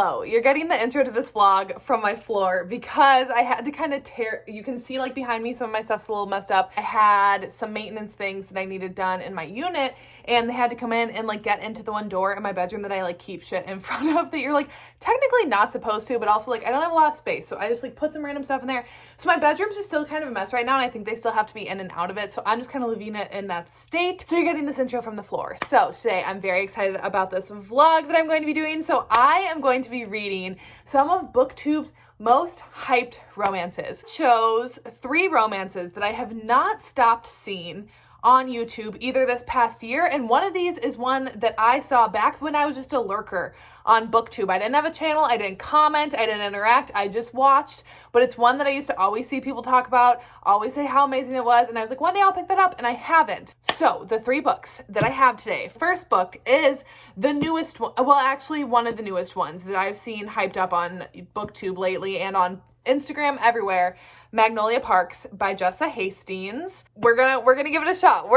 Hello, you're getting the intro to this vlog from my floor because I had to kind of you can see like behind me some of my stuff's a little messed up. I had some maintenance things that I needed done in my unit and they had to come in and like get into the one door in my bedroom that I like keep shit in front of that you're like technically not supposed to, but also like I don't have a lot of space, so I just like put some random stuff in there. So my bedroom's just still kind of a mess right now and I think they still have to be in and out of it, so I'm just kind of leaving it in that state. So you're getting this intro from the floor. So today I'm very excited about this vlog that I'm going to be doing. So I am going to be reading some of Booktube's most hyped romances. Chose 3 romances that I have not stopped seeing on YouTube either this past year, and one of these is one that I saw back when I was just a lurker on Booktube. I didn't have a channel, I didn't comment, I didn't interact, I just watched, but it's one that I used to always see people talk about, always say how amazing it was, and I was like, one day I'll pick that up, and I haven't. So the 3 books that I have today. First book is the newest one, well actually one of the newest ones that I've seen hyped up on Booktube lately and on Instagram everywhere. Magnolia Parks by Jessa Hastings. We're gonna give it a shot.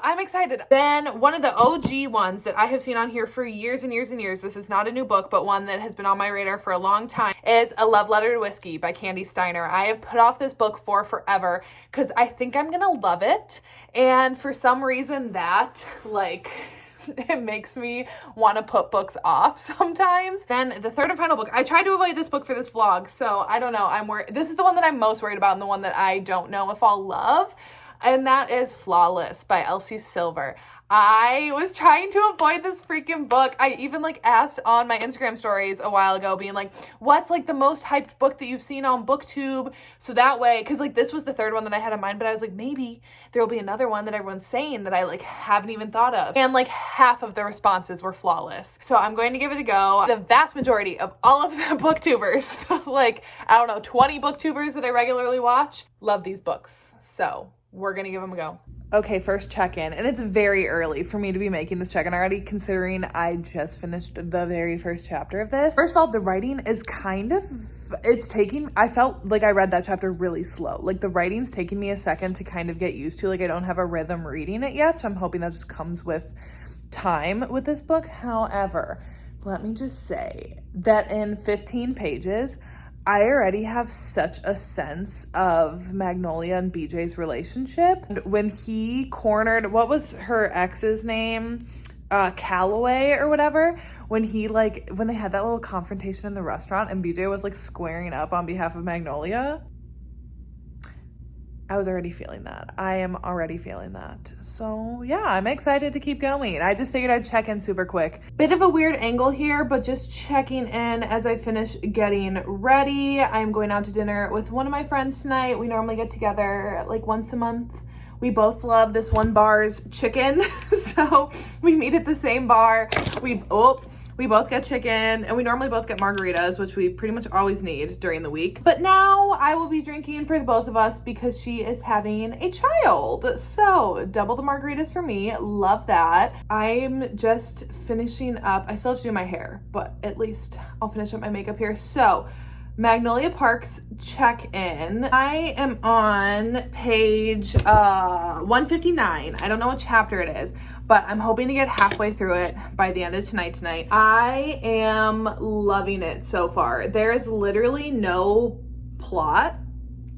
I'm excited. Then one of the OG ones that I have seen on here for years and years and years, this is not a new book, but one that has been on my radar for a long time, is A Love Letter to Whiskey by Candy Steiner. I have put off this book for forever because I think I'm gonna love it. And for some reason that, like, it makes me want to put books off sometimes. Then the third and final book, I tried to avoid this book for this vlog, so I don't know. This is the one that I'm most worried about and the one that I don't know if I'll love, and that is Flawless by Elsie Silver. I was trying to avoid this freaking book. I even like asked on my Instagram stories a while ago being like, what's like the most hyped book that you've seen on Booktube? So that way, cause like this was the third one that I had in mind, but I was like, maybe there'll be another one that everyone's saying that I like haven't even thought of. And like half of the responses were Flawless. So I'm going to give it a go. The vast majority of all of the Booktubers, like, I don't know, 20 Booktubers that I regularly watch, love these books. So we're gonna give them a go. Okay, first check-in, and it's very early for me to be making this check-in already, considering I just finished the very first chapter of this. First of all, the writing is I felt like I read that chapter really slow. Like the writing's taking me a second to kind of get used to. Like I don't have a rhythm reading it yet, so I'm hoping that just comes with time with this book. However, let me just say that in 15 pages, I already have such a sense of Magnolia and BJ's relationship. When he cornered, what was her ex's name? Calloway or whatever. When they had that little confrontation in the restaurant and BJ was like squaring up on behalf of Magnolia. I was already feeling that. I am already feeling that. So yeah, I'm excited to keep going. I just figured I'd check in super quick. Bit of a weird angle here, but just checking in as I finish getting ready. I'm going out to dinner with one of my friends tonight. We normally get together like once a month. We both love this one bar's chicken. So we meet at the same bar. We both get chicken, and we normally both get margaritas, which we pretty much always need during the week. But now I will be drinking for the both of us because she is having a child. So double the margaritas for me. Love that. I'm just finishing up. I still have to do my hair, but at least I'll finish up my makeup here. So Magnolia Parks check-in. I am on page 159. I don't know what chapter it is, but I'm hoping to get halfway through it by the end of tonight. I am loving it so far. There is literally no plot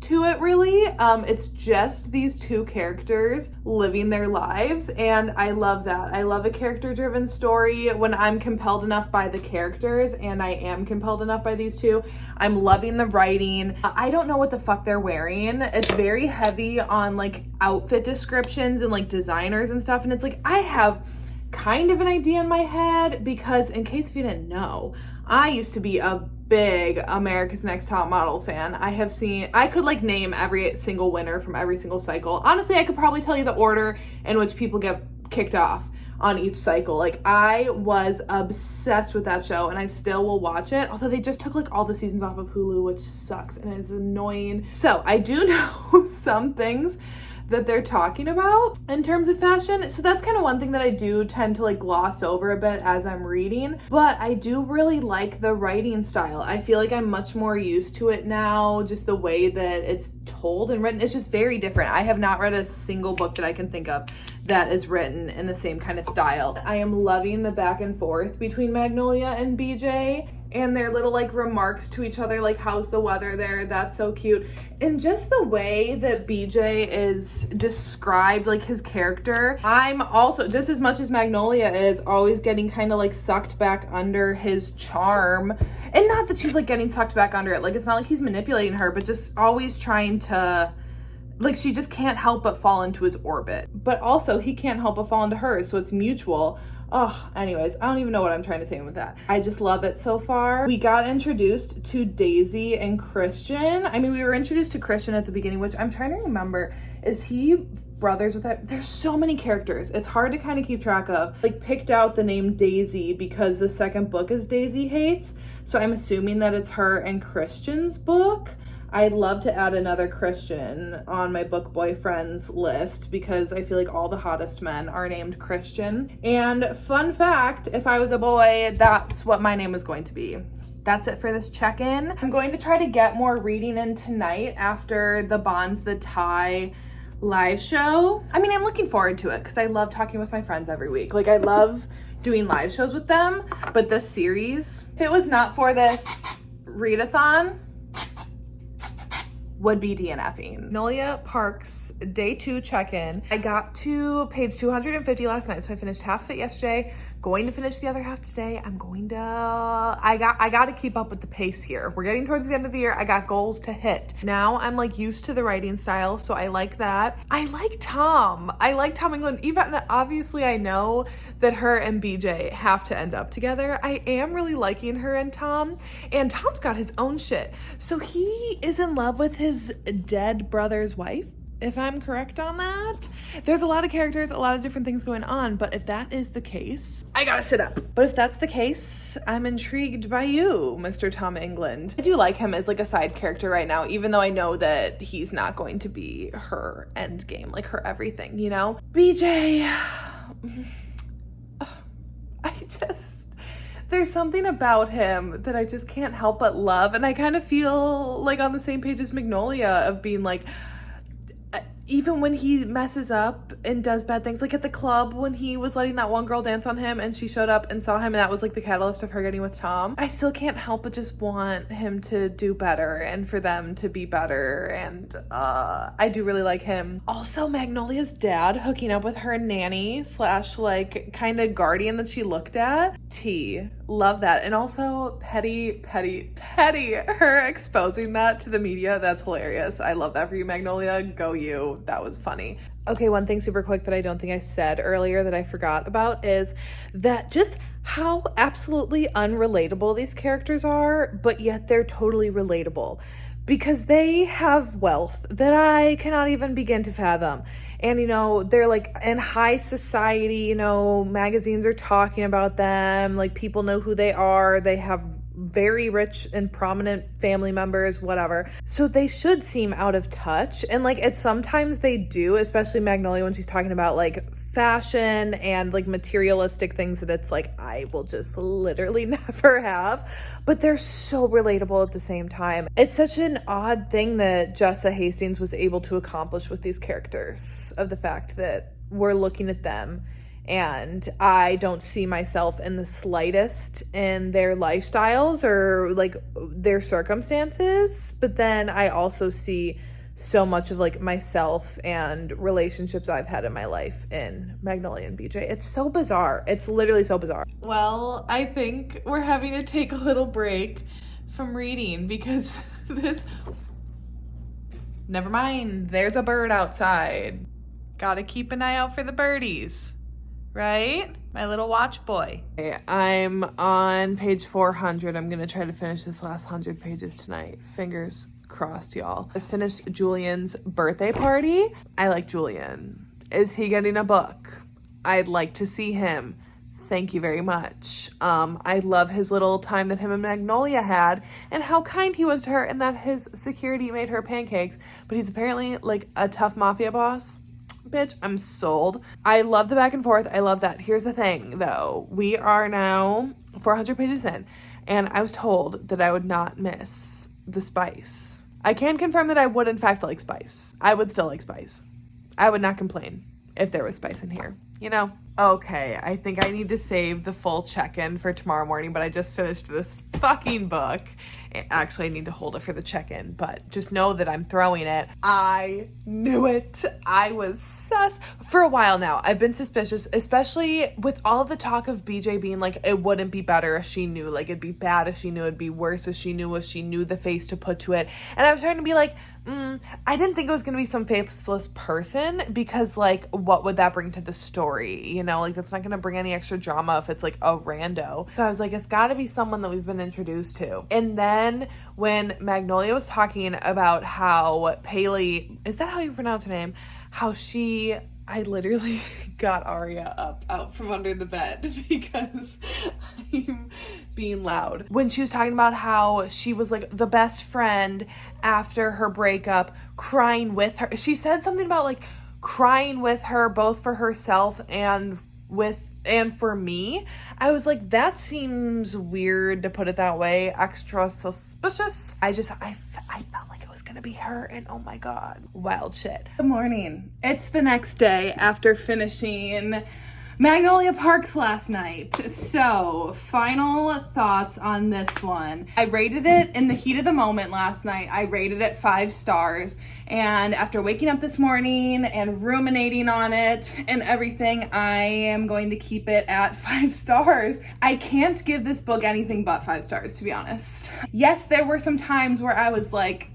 to it really. It's just these 2 characters living their lives, and I love that. I love a character-driven story when I'm compelled enough by the characters, and I am compelled enough by these 2. I'm loving the writing. I don't know what the fuck they're wearing. It's very heavy on like outfit descriptions and like designers and stuff, and it's like I have kind of an idea in my head because, in case if you didn't know, I used to be a big America's Next Top Model fan. I could like name every single winner from every single cycle. Honestly, I could probably tell you the order in which people get kicked off on each cycle. Like I was obsessed with that show and I still will watch it. Although they just took like all the seasons off of Hulu, which sucks and is annoying. So I do know some things that they're talking about in terms of fashion. So that's kind of one thing that I do tend to like gloss over a bit as I'm reading, but I do really like the writing style. I feel like I'm much more used to it now, just the way that it's told and written. It's just very different. I have not read a single book that I can think of that is written in the same kind of style. I am loving the back and forth between Magnolia and BJ. and their little like remarks to each other, like how's the weather there, that's so cute. And just the way that BJ is described, like his character, I'm also, just as much as Magnolia is, always getting kind of like sucked back under his charm. And not that she's like getting sucked back under it, like it's not like he's manipulating her, but just always trying to, like, she just can't help but fall into his orbit. But also he can't help but fall into hers, so it's mutual. Oh, anyways, I don't even know what I'm trying to say with that. I just love it so far. We got introduced to Daisy and Christian. I mean, we were introduced to Christian at the beginning, which I'm trying to remember. Is he brothers with that? There's so many characters. It's hard to kind of keep track of. Like, picked out the name Daisy because the second book is Daisy Hates. So I'm assuming that it's her and Christian's book. I'd love to add another Christian on my book boyfriends list because I feel like all the hottest men are named Christian. And fun fact, if I was a boy, that's what my name was going to be. That's it for this check-in. I'm going to try to get more reading in tonight after the Bonds That Tie live show. I mean, I'm looking forward to it because I love talking with my friends every week. Like, I love doing live shows with them, but this series, if it was not for this readathon, would be DNFing. Magnolia Parks day 2 check-in. I got to page 250 last night, so I finished half of it yesterday. Going to finish the other half today. I got to keep up with the pace here. We're getting towards the end of the year. I got goals to hit. Now I'm like used to the writing style, so I like that. I like Tom. I like Tom England. Even obviously I know that her and BJ have to end up together. I am really liking her and Tom. And Tom's got his own shit. So he is in love with his dead brother's wife, if I'm correct on that. There's a lot of characters, a lot of different things going on, but if that is the case, I gotta sit up. But if that's the case, I'm intrigued by you, Mr. Tom England. I do like him as like a side character right now, even though I know that he's not going to be her end game, like her everything, you know? BJ, there's something about him that I just can't help but love, and I kind of feel like on the same page as Magnolia of being like, even when he messes up and does bad things, like at the club when he was letting that one girl dance on him and she showed up and saw him and that was like the catalyst of her getting with Tom, I still can't help but just want him to do better and for them to be better, and I do really like him. Also, Magnolia's dad hooking up with her nanny / like kind of guardian that she looked at. Love that. And also petty, her exposing that to the media. That's hilarious. I love that for you, Magnolia. Go you. That was funny. Okay, one thing super quick that I don't think I said earlier that I forgot about is that just how absolutely unrelatable these characters are, but yet they're totally relatable because they have wealth that I cannot even begin to fathom. And, you know, they're like in high society, you know, magazines are talking about them, like people know who they are, they have very rich and prominent family members, whatever. So they should seem out of touch. And like sometimes they do, especially Magnolia when she's talking about like fashion and like materialistic things that it's like, I will just literally never have. But they're so relatable at the same time. It's such an odd thing that Jessa Hastings was able to accomplish with these characters, of the fact that we're looking at them and I don't see myself in the slightest in their lifestyles or like their circumstances, but then I also see so much of like myself and relationships I've had in my life in Magnolia and BJ. It's so bizarre. It's literally so bizarre. Well, I think we're having to take a little break from reading because never mind, there's a bird outside. Gotta keep an eye out for the birdies. Right? My little watch boy. Okay, I'm on page 400. I'm gonna try to finish this last 100 pages tonight. Fingers crossed, y'all. Just finished Julian's birthday party. I like Julian. Is he getting a book? I'd like to see him. Thank you very much. I love his little time that him and Magnolia had and how kind he was to her and that his security made her pancakes, but he's apparently like a tough mafia boss. Bitch, I'm sold. I love the back and forth. I love that. Here's the thing, though. We are now 400 pages in, and I was told that I would not miss the spice. I can confirm that I would, in fact, like spice. I would still like spice. I would not complain if there was spice in here, you know? Okay, I think I need to save the full check-in for tomorrow morning, but I just finished this fucking book. Actually, I need to hold it for the check-in, but just know that I'm throwing it. I knew it. I was sus. For a while now, I've been suspicious, especially with all of the talk of BJ being like, it wouldn't be better if she knew. Like, it'd be bad if she knew. It'd be worse if she knew the face to put to it. And I was trying to be like, I didn't think it was going to be some faithless person because, like, what would that bring to the story? You know, like, that's not going to bring any extra drama if it's, like, a rando. So I was like, it's got to be someone that we've been introduced to. And then when Magnolia was talking about how Paley, is that how you pronounce her name? How I literally got Arya out from under the bed because I'm being loud. When she was talking about how she was like the best friend after her breakup, crying with her. She said something about like crying with her both for herself and for me. I was like, that seems weird to put it that way. Extra suspicious. I felt like it was gonna be her, and oh my god, wild shit. Good morning. It's the next day after finishing Magnolia Parks last night. So, final thoughts on this one. I rated it in the heat of the moment last night. I rated it 5 stars. And after waking up this morning and ruminating on it and everything, I am going to keep it at 5 stars. I can't give this book anything but 5 stars, to be honest. Yes, there were some times where I was like,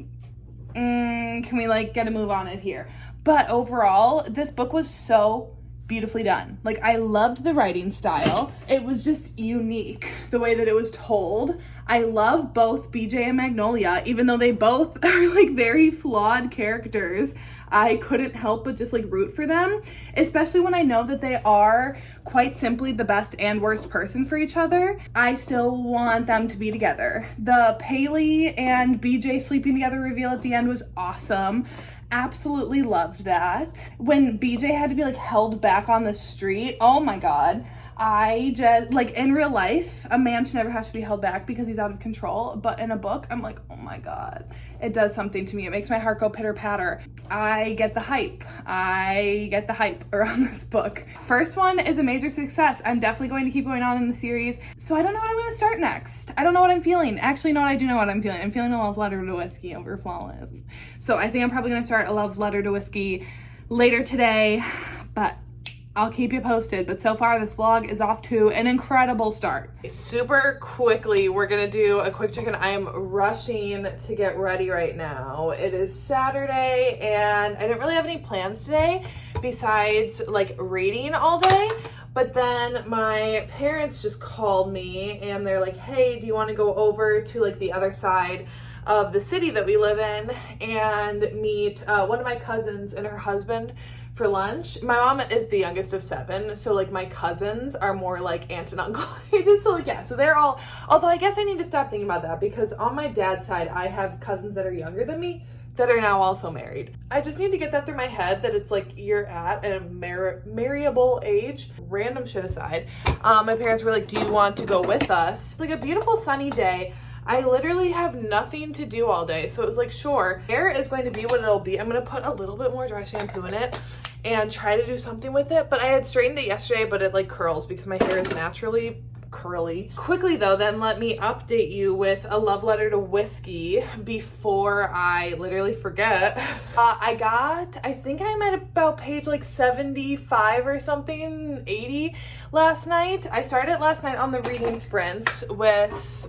can we like get a move on it here? But overall, this book was so beautifully done. Like, I loved the writing style. It was just unique, the way that it was told. I love both BJ and Magnolia, even though they both are like very flawed characters. I couldn't help but just like root for them, especially when I know that they are quite simply the best and worst person for each other. I still want them to be together. The Paley and BJ sleeping together reveal at the end was awesome. Absolutely loved that. When BJ had to be like held back on the street, oh my god. I just, like, in real life, a man should never have to be held back because he's out of control. But in a book, I'm like, oh my god. It does something to me. It makes my heart go pitter patter. I get the hype. Around this book. First one is a major success. I'm definitely going to keep going on in the series. So I don't know what I'm going to start next. I don't know what I'm feeling. Actually, no, I do know what I'm feeling. I'm feeling a love letter to whiskey over Flawless. So I think I'm probably going to start a love letter to whiskey later today. But I'll keep you posted, but so far this vlog is off to an incredible start. Super quickly, we're gonna do a quick check-in. I am rushing to get ready right now. It is Saturday, and I didn't really have any plans today besides like reading all day. But then my parents just called me, and they're like, hey, do you want to go over to like the other side of the city that we live in and meet one of my cousins and her husband for lunch? My mom is the youngest of 7, so like my cousins are more like aunt and uncle ages. So like, yeah, so they're all, although I guess I need to stop thinking about that because on my dad's side, I have cousins that are younger than me that are now also married. I just need to get that through my head that it's like you're at a marriable age. Random shit aside, my parents were like, do you want to go with us? It's like a beautiful sunny day. I literally have nothing to do all day. So it was like, sure, hair is going to be what it'll be. I'm going to put a little bit more dry shampoo in it and try to do something with it. But I had straightened it yesterday, but it like curls because my hair is naturally curly. Quickly though, then let me update you with a love letter to whiskey before I literally forget. I think I'm at about page like 75 or something, 80 last night. I started last night on the reading sprints with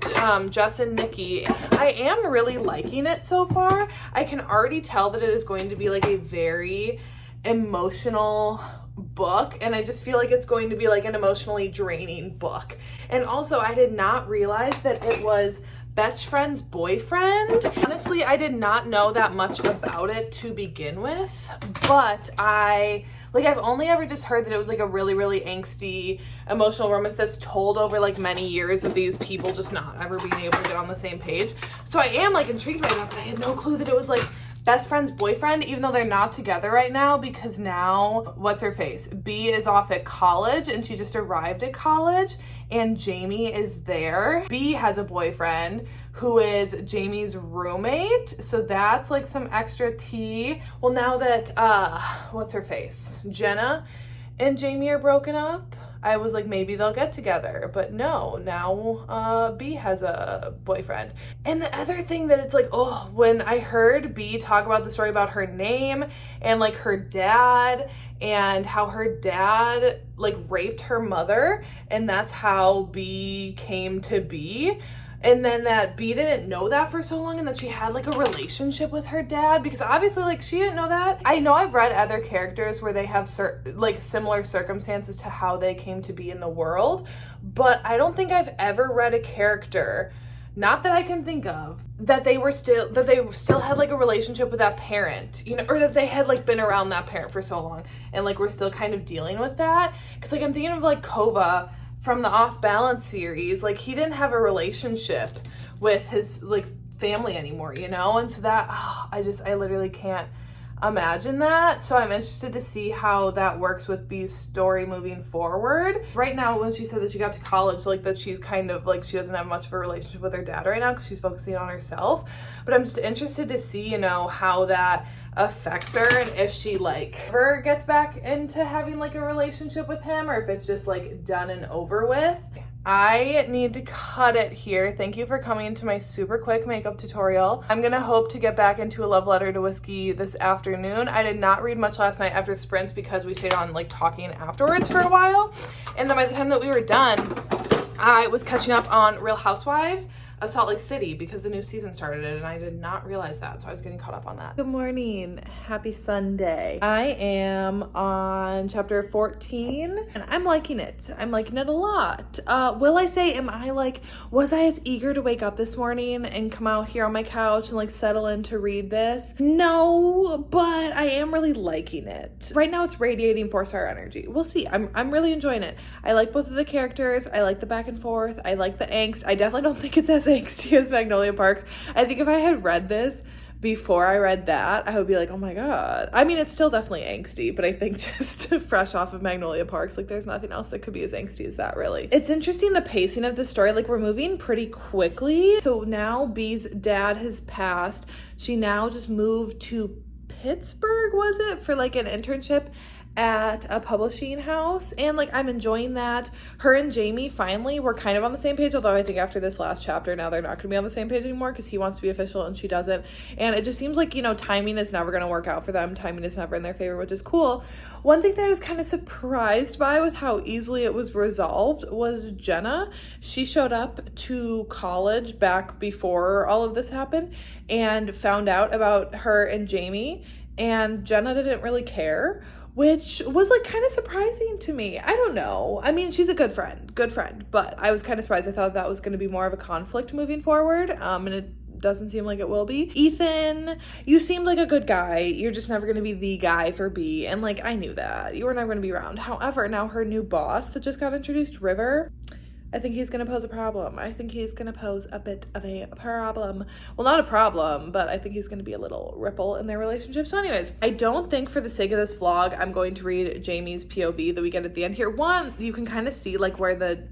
Jess and Nikki. I am really liking it so far. I can already tell that it is going to be like a very emotional book, and I just feel like it's going to be like an emotionally draining book. And also, I did not realize that it was best friend's boyfriend. Honestly, I did not know that much about it to begin with, but I've only ever just heard that it was like a really, really angsty emotional romance that's told over like many years of these people just not ever being able to get on the same page. So I am like intrigued by that, but I had no clue that it was like best friend's boyfriend, even though they're not together right now because now, what's her face? B is off at college and she just arrived at college and Jamie is there. B has a boyfriend who is Jamie's roommate. So that's like some extra tea. Well, now that, what's her face? Jenna and Jamie are broken up. I was like, maybe they'll get together, but no, now B has a boyfriend. And the other thing that it's like, oh, when I heard B talk about the story about her name and like her dad and how her dad like raped her mother, and that's how B came to be. And then that B didn't know that for so long, and that she had like a relationship with her dad, because obviously like she didn't know that. I know I've read other characters where they have like similar circumstances to how they came to be in the world, but I don't think I've ever read a character, not that I can think of, that they still had like a relationship with that parent, you know, or that they had like been around that parent for so long and like we're still kind of dealing with that. Because like I'm thinking of like Kova from the Off Balance series, like he didn't have a relationship with his like family anymore, you know? And so that, I literally can't imagine that. So I'm interested to see how that works with B's story moving forward. Right now, when she said that she got to college, like that she's kind of like, she doesn't have much of a relationship with her dad right now because she's focusing on herself. But I'm just interested to see, you know, how that affects her, and if she like ever gets back into having like a relationship with him, or if it's just like done and over with. I need to cut it here. Thank you for coming to my super quick makeup tutorial. I'm gonna hope to get back into a love letter to whiskey this afternoon. I did not read much last night after the sprints because we stayed on like talking afterwards for a while, and then by the time that we were done, I was catching up on Real Housewives of Salt Lake City because the new season started, and I did not realize that, so I was getting caught up on that. Good morning, happy Sunday. I am on chapter 14 and I'm liking it. I'm liking it a lot. Will I say, was I as eager to wake up this morning and come out here on my couch and like settle in to read this? No, but I am really liking it. Right now it's radiating 4-star energy. We'll see. I'm really enjoying it. I like both of the characters. I like the back and forth. I like the angst. I definitely don't think it's as angsty as Magnolia Parks. I think if I had read this before I read that, I would be like, oh my god. I mean, it's still definitely angsty, but I think just fresh off of Magnolia Parks, like there's nothing else that could be as angsty as that, really. It's interesting, the pacing of the story, like we're moving pretty quickly. So now B's dad has passed. She now just moved to Pittsburgh, was it, for like an internship at a publishing house, and like I'm enjoying that. Her and Jamie finally were kind of on the same page, although I think after this last chapter now they're not gonna be on the same page anymore because he wants to be official and she doesn't, and it just seems like, you know, timing is never gonna work out for them. Timing is never in their favor, which is cool. One thing that I was kind of surprised by with how easily it was resolved was Jenna. She showed up to college back before all of this happened and found out about her and Jamie, and Jenna didn't really care, which was like kind of surprising to me. I don't know. I mean, she's a good friend, but I was kind of surprised. I thought that was going to be more of a conflict moving forward, and it doesn't seem like it will be. Ethan, you seemed like a good guy. You're just never going to be the guy for B, and like I knew that. You were never going to be around. However, now her new boss that just got introduced, River, I think he's going to pose a problem. I think he's going to pose a bit of a problem. Well, not a problem, but I think he's going to be a little ripple in their relationship. So anyways, I don't think for the sake of this vlog, I'm going to read Jamie's POV that we get at the end here. One, you can kind of see like where the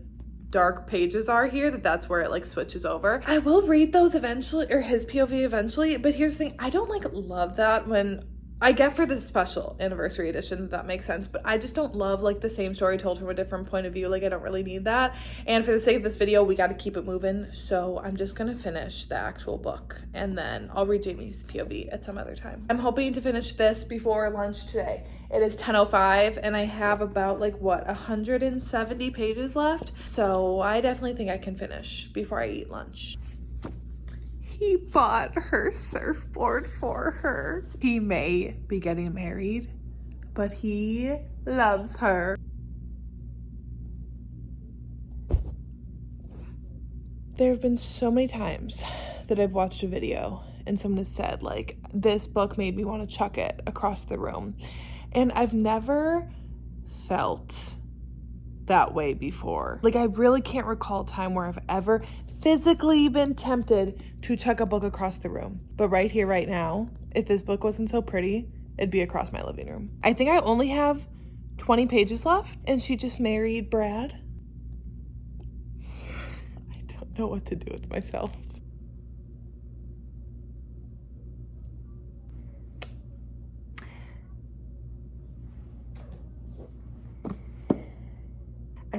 dark pages are here, that's where it like switches over. I will read those eventually, or his POV eventually, but here's the thing. I don't like love that when I get for the special anniversary edition, that makes sense, but I just don't love like the same story told from a different point of view. Like I don't really need that. And for the sake of this video, we got to keep it moving. So I'm just going to finish the actual book and then I'll read Jamie's POV at some other time. I'm hoping to finish this before lunch today. It is 10:05 and I have about like 170 pages left. So I definitely think I can finish before I eat lunch. He bought her surfboard for her. He may be getting married, but he loves her. There have been so many times that I've watched a video and someone has said like, this book made me want to chuck it across the room. And I've never felt that way before. Like I really can't recall a time where I've ever physically been tempted to chuck a book across the room. But right here, right now, if this book wasn't so pretty, it'd be across my living room. I think I only have 20 pages left and she just married Brad. I don't know what to do with myself.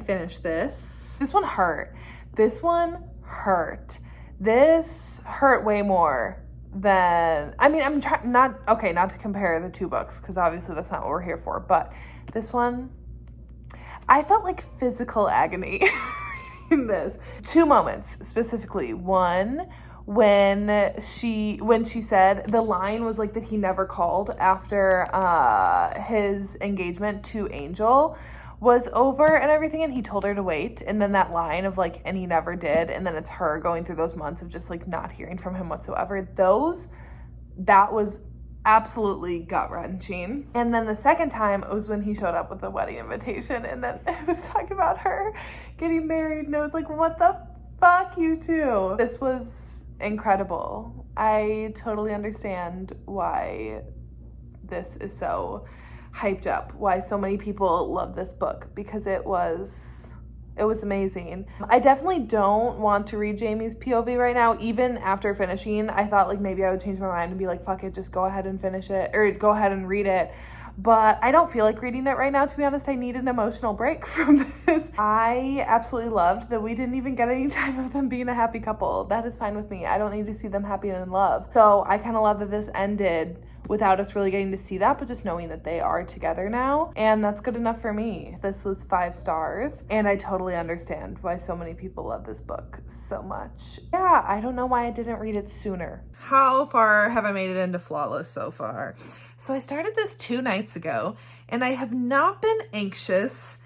finish this. This one hurt. This one hurt. This hurt way more than, I mean, I'm trying not to compare the two books, because obviously that's not what we're here for, but this one, I felt like physical agony in this. Two moments specifically. One, when she said the line was like that he never called after his engagement to Angel was over and everything, and he told her to wait, and then that line of like, and he never did, and then it's her going through those months of just like not hearing from him whatsoever. That was absolutely gut-wrenching. And then the second time, it was when he showed up with the wedding invitation, and then it was talking about her getting married, and I was like, what the fuck, you two? This was incredible. I totally understand why this is so hyped up, why so many people love this book, because it was amazing. I definitely don't want to read Jamie's POV right now. Even after finishing, I thought like maybe I would change my mind and be like, fuck it, just go ahead and finish it, or go ahead and read it. But I don't feel like reading it right now, to be honest. I need an emotional break from this. I absolutely loved that we didn't even get any time of them being a happy couple. That is fine with me. I don't need to see them happy and in love. So I kind of love that this ended without us really getting to see that, but just knowing that they are together now. And that's good enough for me. This was 5 stars, and I totally understand why so many people love this book so much. Yeah, I don't know why I didn't read it sooner. How far have I made it into Flawless so far? So I started this 2 nights ago, and I have not been anxious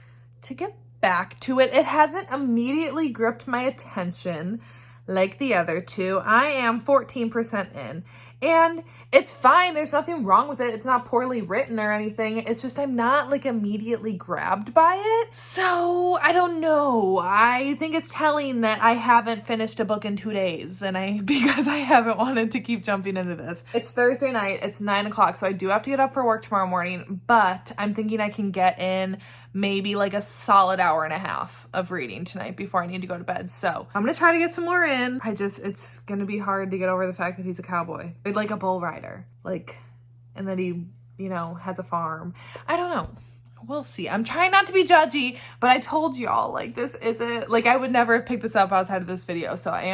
to get back to it. It hasn't immediately gripped my attention like the other two. I am 14% in, and it's fine. There's nothing wrong with it. It's not poorly written or anything. It's just I'm not like immediately grabbed by it. So I don't know. I think it's telling that I haven't finished a book in 2 days, and because I haven't wanted to keep jumping into this. It's Thursday night. It's 9 o'clock, so I do have to get up for work tomorrow morning, but I'm thinking I can get in maybe like a solid hour and a half of reading tonight before I need to go to bed. So I'm gonna try to get some more in. It's gonna be hard to get over the fact that he's a cowboy, like a bull rider, and that he, has a farm. I don't know. We'll see. I'm trying not to be judgy, but I told y'all, this isn't, I would never have picked this up outside of this video. So I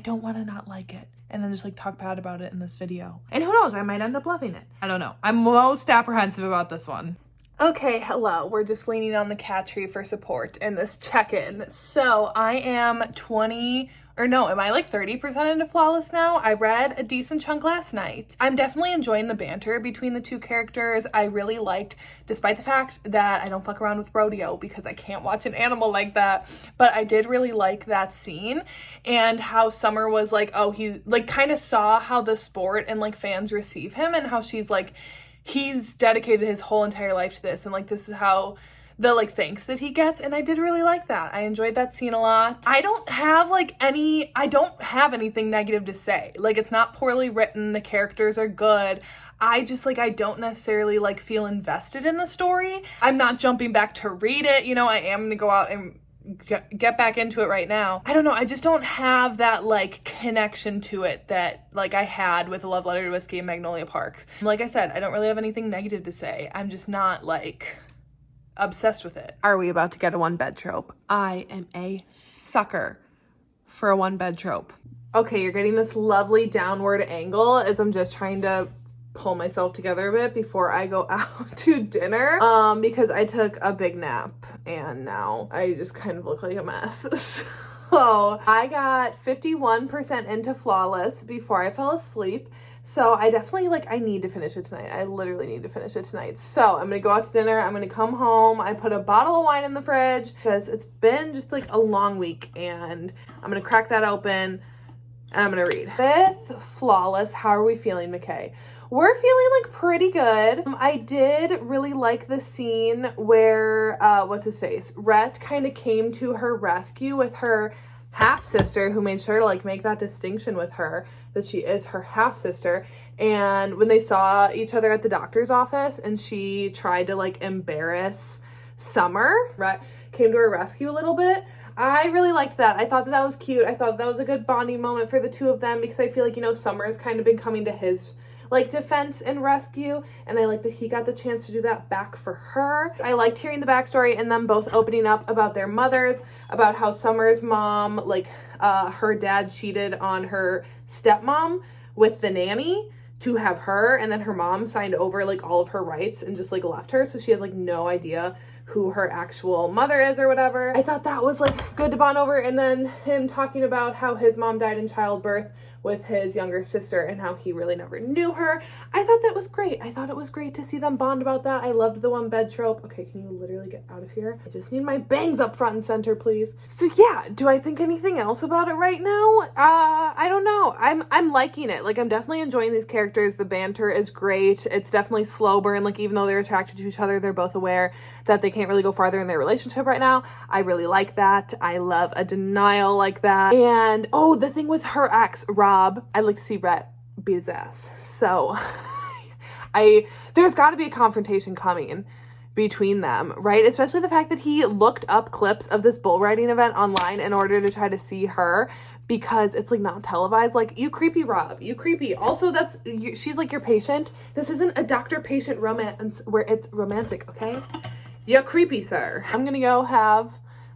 don't want to not like it and then just talk bad about it in this video. And who knows, I might end up loving it. I don't know. I'm most apprehensive about this one. Okay, hello. We're just leaning on the cat tree for support in this check-in. So I am 30% into Flawless now? I read a decent chunk last night. I'm definitely enjoying the banter between the two characters. I really liked, despite the fact that I don't fuck around with rodeo because I can't watch an animal like that, but I did really like that scene and how Summer was he kind of saw how the sport and fans receive him, and how she's he's dedicated his whole entire life to this, and this is how the thanks that he gets, and I did really like that. I enjoyed that scene a lot. I don't have anything negative to say. It's not poorly written, the characters are good. I just I don't necessarily feel invested in the story. I'm not jumping back to read it. I am gonna go out and get back into it right now. I don't know, I just don't have that connection to it that I had with A Love Letter to Whiskey and Magnolia Parks. Like I said, I don't really have anything negative to say. I'm just not obsessed with it. Are we about to get a 1-bed trope? I am a sucker for a 1-bed trope. Okay, you're getting this lovely downward angle as I'm just trying to pull myself together a bit before I go out to dinner, because I took a big nap and now I just kind of look like a mess. So I got 51% into Flawless before I fell asleep. So I definitely I need to finish it tonight. I literally need to finish it tonight. So I'm gonna go out to dinner. I'm gonna come home. I put a bottle of wine in the fridge because it's been just a long week, and I'm gonna crack that open and I'm gonna read. With Flawless, how are we feeling, McKay? We're feeling pretty good. I did really like the scene where, Rhett kind of came to her rescue with her half-sister, who made sure to make that distinction with her that she is her half-sister. And when they saw each other at the doctor's office and she tried to embarrass Summer, Rhett came to her rescue a little bit. I really liked that. I thought that was cute. I thought that was a good bonding moment for the two of them, because I feel Summer's kind of been coming to his like defense and rescue, and I like that he got the chance to do that back for her. I liked hearing the backstory and them both opening up about their mothers, about how Summer's mom, like her dad cheated on her stepmom with the nanny to have her, and then her mom signed over like all of her rights and just like left her, so she has like no idea who her actual mother is or whatever. I thought that was like good to bond over. And then him talking about how his mom died in childbirth with his younger sister and how he really never knew her. I thought that was great. I thought it was great to see them bond about that. I loved the one bed trope. Okay, can you literally get out of here? I just need my bangs up front and center, please. So yeah, do I think anything else about it right now? I don't know. I'm liking it. Like, I'm definitely enjoying these characters. The banter is great. It's definitely slow burn. Like, even though they're attracted to each other, they're both aware that they can't really go farther in their relationship right now. I really like that. I love a denial like that. And oh, the thing with her ex, Rob, I'd like to see Rhett beat his ass. So there's got to be a confrontation coming between them, right? Especially the fact that he looked up clips of this bull riding event online in order to try to see her, because it's like not televised. Like, you creepy, Rob, you creepy. Also, she's like your patient. This isn't a doctor-patient romance where it's romantic, okay? Yeah, creepy, sir. I'm gonna go have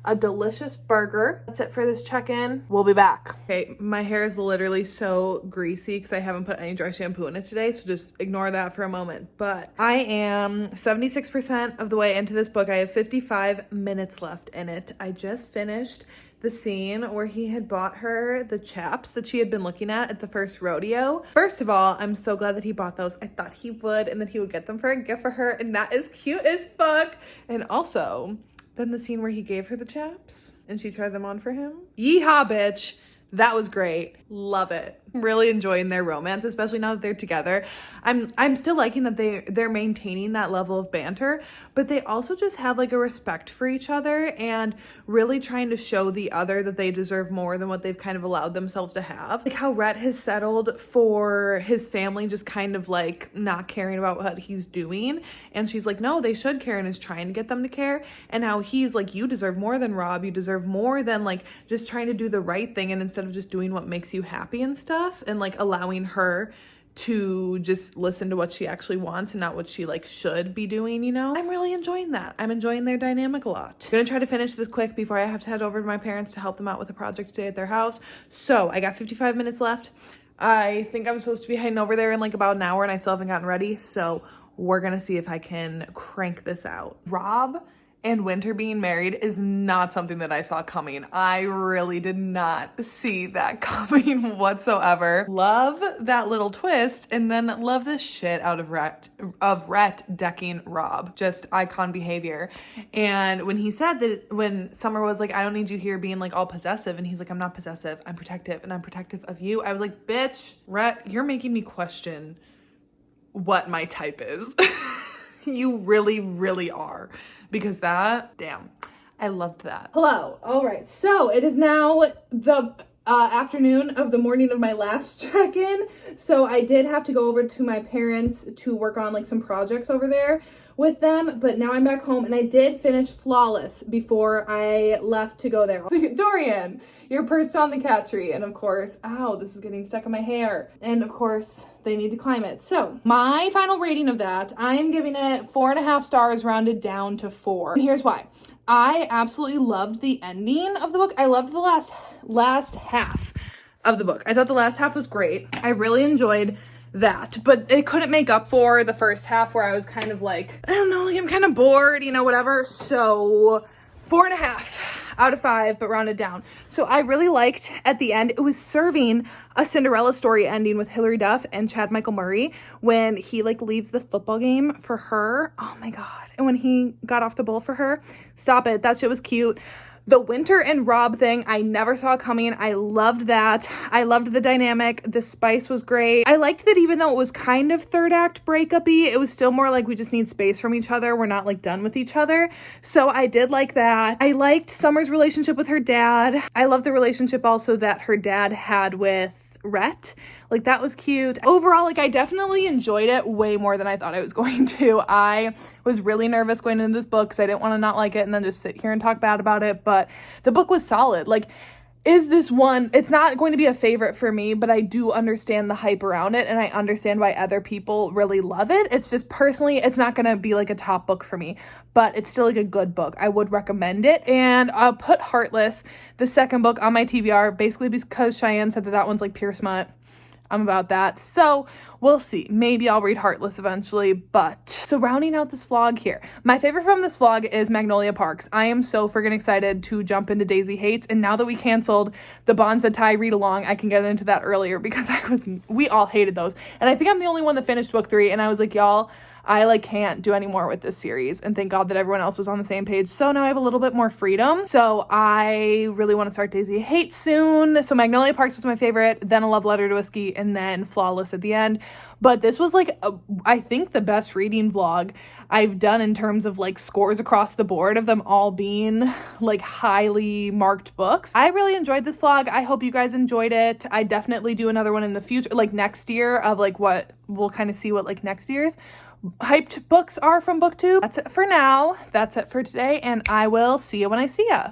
a delicious burger. That's it for this check-in. We'll be back. Okay, my hair is literally so greasy because I haven't put any dry shampoo in it today, so just ignore that for a moment. But I am 76% of the way into this book. I have 55 minutes left in it. I just finished the scene where he had bought her the chaps that she had been looking at the first rodeo. First of all, I'm so glad that he bought those. I thought he would, and that he would get them for a gift for her, and that is cute as fuck. And also, then the scene where he gave her the chaps and she tried them on for him. Yeehaw, bitch. That was great. Love it. Really enjoying their romance, especially now that they're together. I'm still liking that they're maintaining that level of banter, but they also just have like a respect for each other and really trying to show the other that they deserve more than what they've kind of allowed themselves to have. Like how Rhett has settled for his family just kind of like not caring about what he's doing, and she's like, no, they should care, and is trying to get them to care. And how he's like, you deserve more than Rob, you deserve more than like just trying to do the right thing, and instead of just doing what makes you happy and stuff, and like allowing her to just listen to what she actually wants and not what she like should be doing, you know? I'm really enjoying that. I'm enjoying their dynamic a lot. I'm gonna try to finish this quick before I have to head over to my parents to help them out with a project today at their house. So I got 55 minutes left. I think I'm supposed to be heading over there in like about an hour, and I still haven't gotten ready. So we're gonna see if I can crank this out. Rob and Winter being married is not something that I saw coming. I really did not see that coming whatsoever. Love that little twist, and then love this shit out of Rhett decking Rob. Just icon behavior. And when he said that, when Summer was like, I don't need you here being like all possessive, and he's like, I'm not possessive, I'm protective, and I'm protective of you. I was like, bitch, Rhett, you're making me question what my type is. You really, really are. Because that, damn, I loved that. Hello. All right. So it is now the afternoon of the morning of my last check-in. So I did have to go over to my parents to work on like some projects over there with them. But now I'm back home, and I did finish Flawless before I left to go there. Dorian, you're perched on the cat tree. And of course, ow, this is getting stuck in my hair. And of course, they need to climb it. So my final rating of that, I'm giving it 4.5 stars rounded down to 4. And here's why. I absolutely loved the ending of the book. I loved the last half of the book. I thought the last half was great. I really enjoyed that, but it couldn't make up for the first half where I was kind of like, I don't know, like I'm kind of bored, you know, whatever. So 4.5 out of 5, but rounded down. So I really liked at the end, it was serving a Cinderella story ending with Hilary Duff and Chad Michael Murray when he like leaves the football game for her. Oh my God. And when he got off the bull for her, stop it. That shit was cute. The Winter and Rob thing, I never saw coming. I loved that. I loved the dynamic. The spice was great. I liked that even though it was kind of third act breakup-y, it was still more like we just need space from each other. We're not like done with each other. So I did like that. I liked Summer's relationship with her dad. I love the relationship also that her dad had with Rhett. Like that was cute. Overall, like I definitely enjoyed it way more than I thought I was going to. I was really nervous going into this book because I didn't want to not like it and then just sit here and talk bad about it. But the book was solid. Like is this one, it's not going to be a favorite for me, but I do understand the hype around it, and I understand why other people really love it. It's just personally, it's not going to be like a top book for me, but it's still like a good book. I would recommend it. And I'll put Heartless, the second book, on my TBR, basically because Cheyenne said that that one's like pure smut. I'm about that. So we'll see. Maybe I'll read Heartless eventually. But so rounding out this vlog here, my favorite from this vlog is Magnolia Parks. I am so friggin' excited to jump into Daisy Hates. And now that we canceled the Bonds That Tie read along, I can get into that earlier because we all hated those. And I think I'm the only one that finished book 3. And I was like, y'all, I like can't do any more with this series, and thank God that everyone else was on the same page. So now I have a little bit more freedom. So I really want to start Daisy Hate soon. So Magnolia Parks was my favorite, then A Love Letter to Whiskey, and then Flawless at the end. But this was like, I think the best reading vlog I've done in terms of like scores across the board of them all being like highly marked books. I really enjoyed this vlog. I hope you guys enjoyed it. I definitely do another one in the future, like next year, of like what we'll kind of see what like next year's hyped books are from BookTube. That's it for now. That's it for today, and I will see you when I see ya.